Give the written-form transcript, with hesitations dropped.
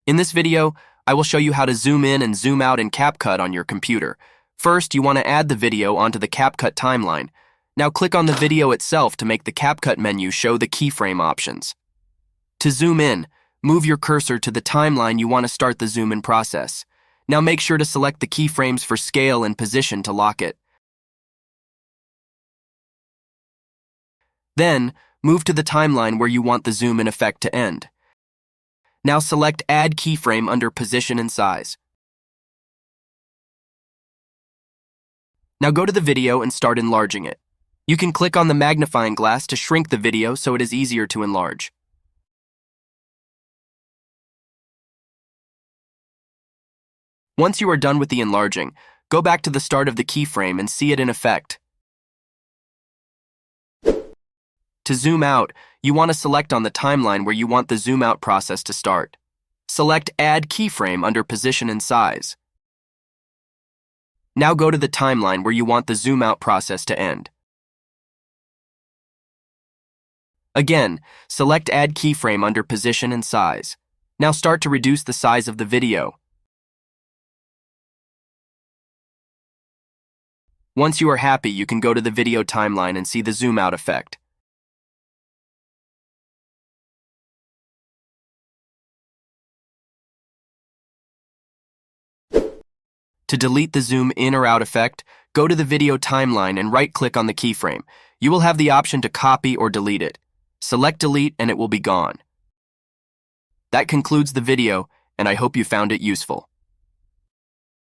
In this video, I will show you how to zoom in and zoom out in Capcut on your computer. First, you want to add the video onto the Capcut timeline. Now click on the video itself to make the Capcut menu show the keyframe options. To zoom in, move your cursor to the timeline you want to start the zoom in process. Now make sure to select the keyframes for scale and position to lock it. Then, move to the timeline where you want the zoom in effect to end. Now select Add Keyframe under Position and Size. Now go to the video and start enlarging it. You can click on the magnifying glass to shrink the video so it is easier to enlarge. Once you are done with the enlarging, go back to the start of the keyframe and see it in effect. To zoom out, you want to select on the timeline where you want the zoom out process to start. Select Add Keyframe under Position and Size. Now go to the timeline where you want the zoom out process to end. Again, select Add Keyframe under Position and Size. Now start to reduce the size of the video. Once you are happy, you can go to the video timeline and see the zoom out effect. To delete the zoom in or out effect, go to the video timeline and right-click on the keyframe. You will have the option to copy or delete it. Select Delete and it will be gone. That concludes the video, and I hope you found it useful.